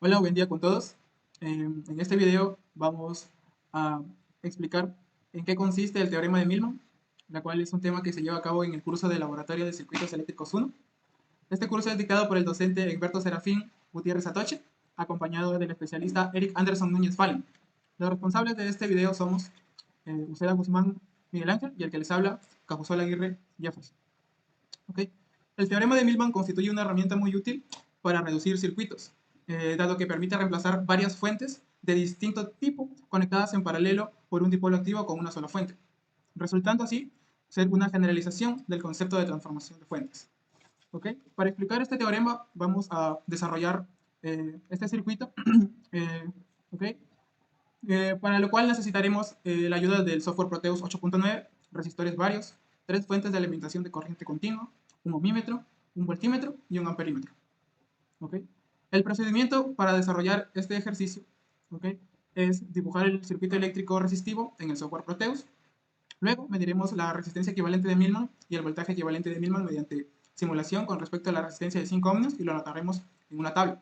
Hola, buen día con todos. En este video vamos a explicar en qué consiste el teorema de Millman, la cual es un tema que se lleva a cabo en el curso de Laboratorio de Circuitos Eléctricos 1. Este curso es dictado por el docente Egberto Serafín Gutiérrez Atoche, acompañado del especialista Eric Anderson Núñez Fallen. Los responsables de este video somos Uceda Guzmán Miguel Ángel y el que les habla, Cajusol Aguirre Jeffers. ¿Okay? El teorema de Millman constituye una herramienta muy útil para reducir circuitos, dado que permite reemplazar varias fuentes de distinto tipo conectadas en paralelo por un dipolo activo con una sola fuente, resultando así ser una generalización del concepto de transformación de fuentes. ¿Okay? Para explicar este teorema vamos a desarrollar este circuito, ¿okay? Para lo cual necesitaremos la ayuda del software Proteus 8.9, resistores varios, tres fuentes de alimentación de corriente continua, un ohmímetro, un voltímetro y un amperímetro. ¿Okay? El procedimiento para desarrollar este ejercicio, ¿okay?, es dibujar el circuito eléctrico resistivo en el software Proteus. Luego mediremos la resistencia equivalente de Millman y el voltaje equivalente de Millman mediante simulación con respecto a la resistencia de 5 ohmios y lo anotaremos en una tabla.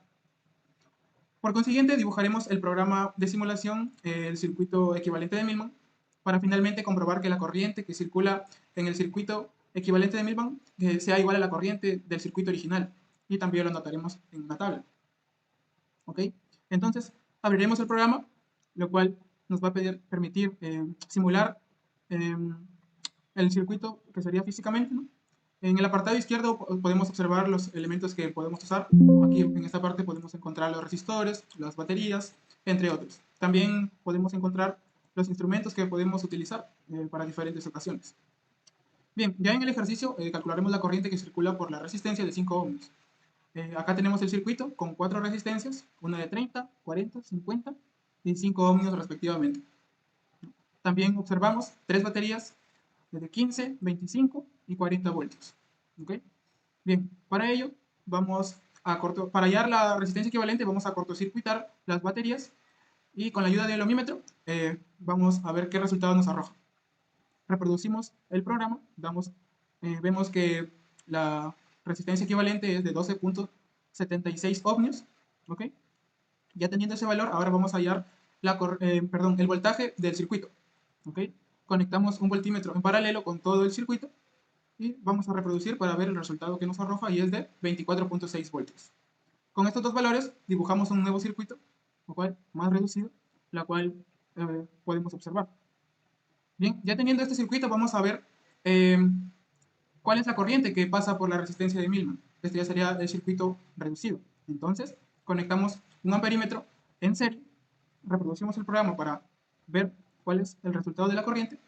Por consiguiente, dibujaremos el programa de simulación, el circuito equivalente de Millman, para finalmente comprobar que la corriente que circula en el circuito equivalente de Millman sea igual a la corriente del circuito original, y también lo anotaremos en una tabla. ¿Ok? Entonces, abriremos el programa, lo cual nos va a permitir simular eh, el circuito que sería físicamente, ¿no? En el apartado izquierdo podemos observar los elementos que podemos usar. Aquí en esta parte podemos encontrar los resistores, las baterías, entre otros. También podemos encontrar los instrumentos que podemos utilizar para diferentes ocasiones. Bien, ya en el ejercicio calcularemos la corriente que circula por la resistencia de 5 ohmios. Acá tenemos el circuito con 4 resistencias, una de 30, 40, 50 y 5 ohmios respectivamente. También observamos 3 baterías de 15, 25 y 40 voltios. ¿Okay? Bien, para ello para hallar la resistencia equivalente vamos a cortocircuitar las baterías y con la ayuda del ohmímetro vamos a ver qué resultado nos arroja. Reproducimos el programa, vemos que la resistencia equivalente es de 12.76 ohmios. ¿Ok? Ya teniendo ese valor, ahora vamos a hallar el voltaje del circuito. ¿Ok? Conectamos un voltímetro en paralelo con todo el circuito y vamos a reproducir para ver el resultado que nos arroja, y es de 24.6 voltios. Con estos dos valores dibujamos un nuevo circuito, lo cual más reducido, la cual podemos observar. Bien, ya teniendo este circuito vamos a ver eh, cuál es la corriente que pasa por la resistencia de Millman. Este ya sería el circuito reducido. Entonces, conectamos un amperímetro en serie, reproducimos el programa para ver cuál es el resultado de la corriente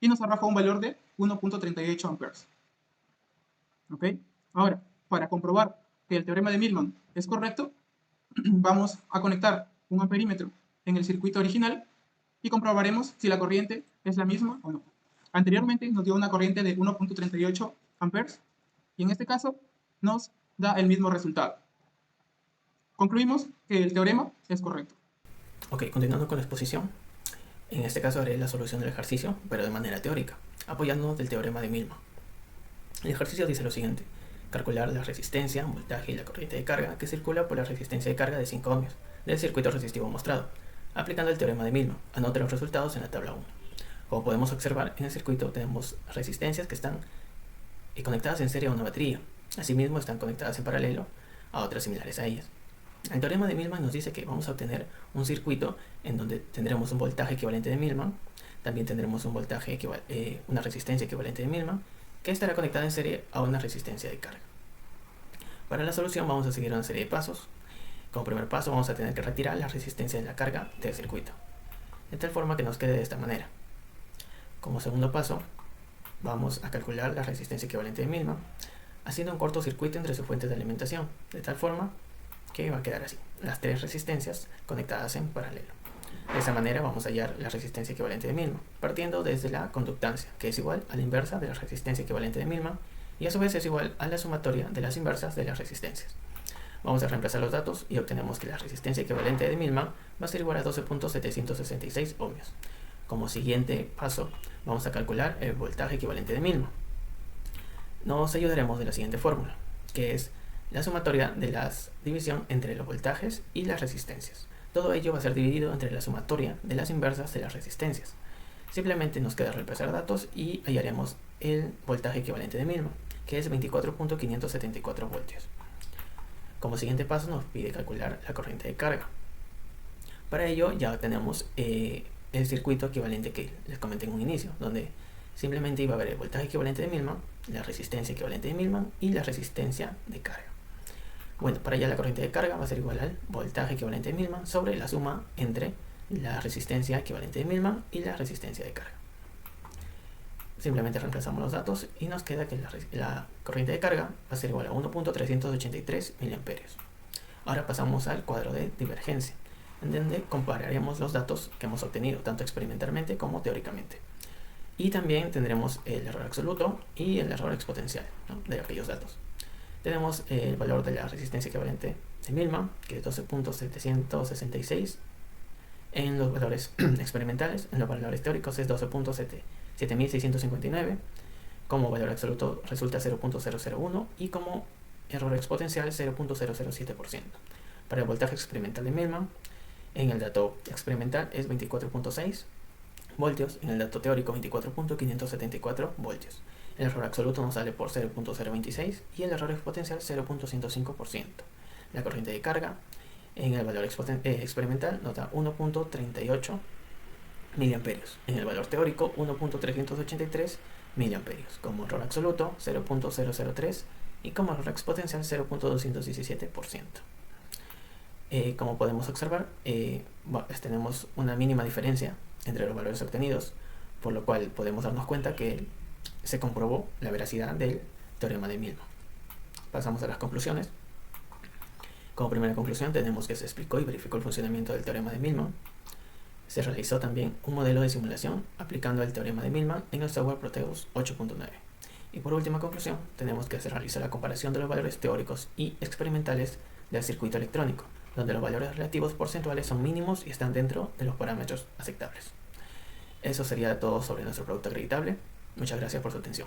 y nos arroja un valor de 1.38 amperes. ¿Ok? Ahora, para comprobar que el teorema de Millman es correcto, vamos a conectar un amperímetro en el circuito original y comprobaremos si la corriente es la misma o no. Anteriormente nos dio una corriente de 1.38 amperes y en este caso nos da el mismo resultado. Concluimos que el teorema es correcto. Ok, continuando con la exposición. En este caso haré la solución del ejercicio, pero de manera teórica, apoyándonos del teorema de Millman. El ejercicio dice lo siguiente: calcular la resistencia, voltaje y la corriente de carga que circula por la resistencia de carga de 5 ohmios del circuito resistivo mostrado, aplicando el teorema de Millman. Anote los resultados en la tabla 1. Como podemos observar, en el circuito tenemos resistencias que están conectadas en serie a una batería. Asimismo, están conectadas en paralelo a otras similares a ellas. El teorema de Millman nos dice que vamos a obtener un circuito en donde tendremos un voltaje equivalente de Millman, también tendremos una resistencia equivalente de Millman, que estará conectada en serie a una resistencia de carga. Para la solución vamos a seguir una serie de pasos. Como primer paso vamos a tener que retirar la resistencia de la carga del circuito, de tal forma que nos quede de esta manera. Como segundo paso, vamos a calcular la resistencia equivalente de Millman, haciendo un cortocircuito entre sus fuentes de alimentación, de tal forma que va a quedar así, las tres resistencias conectadas en paralelo. De esa manera vamos a hallar la resistencia equivalente de Millman, partiendo desde la conductancia, que es igual a la inversa de la resistencia equivalente de Millman, y a su vez es igual a la sumatoria de las inversas de las resistencias. Vamos a reemplazar los datos y obtenemos que la resistencia equivalente de Millman va a ser igual a 12.766 ohmios. Como siguiente paso, vamos a calcular el voltaje equivalente de Millman. Nos ayudaremos de la siguiente fórmula, que es la sumatoria de la división entre los voltajes y las resistencias. Todo ello va a ser dividido entre la sumatoria de las inversas de las resistencias. Simplemente nos queda reemplazar datos y hallaremos el voltaje equivalente de Millman, que es 24.574 voltios. Como siguiente paso nos pide calcular la corriente de carga. Para ello ya tenemos el circuito equivalente que les comenté en un inicio, donde simplemente iba a haber el voltaje equivalente de Millman, la resistencia equivalente de Millman y la resistencia de carga. Bueno, para allá la corriente de carga va a ser igual al voltaje equivalente de Millman sobre la suma entre la resistencia equivalente de Millman y la resistencia de carga. Simplemente reemplazamos los datos y nos queda que la corriente de carga va a ser igual a 1.383 mA. Ahora pasamos al cuadro de divergencia, en donde compararemos los datos que hemos obtenido, tanto experimentalmente como teóricamente. Y también tendremos el error absoluto y el error exponencial, ¿no?, de aquellos datos. Tenemos el valor de la resistencia equivalente de Millman, que es 12.766 en los valores experimentales. En los valores teóricos es 12.7659. Como valor absoluto resulta 0.001 y como error exponencial 0.007%. Para el voltaje experimental de Millman, en el dato experimental es 24.6 voltios, en el dato teórico 24.574 voltios. El error absoluto nos sale por 0.026 y el error exponencial 0.105%. La corriente de carga en el valor experimental nos da 1.38 miliamperios. En el valor teórico 1.383 miliamperios. Como error absoluto 0.003 y como error exponencial 0.217%. Como podemos observar, tenemos una mínima diferencia entre los valores obtenidos, por lo cual podemos darnos cuenta que se comprobó la veracidad del teorema de Millman. Pasamos a las conclusiones. Como primera conclusión tenemos que se explicó y verificó el funcionamiento del teorema de Millman. Se realizó también un modelo de simulación aplicando el teorema de Millman en el software Proteus 8.9. Y por última conclusión tenemos que se realiza la comparación de los valores teóricos y experimentales del circuito electrónico, donde los valores relativos porcentuales son mínimos y están dentro de los parámetros aceptables. Eso sería todo sobre nuestro producto acreditable. Muchas gracias por su atención.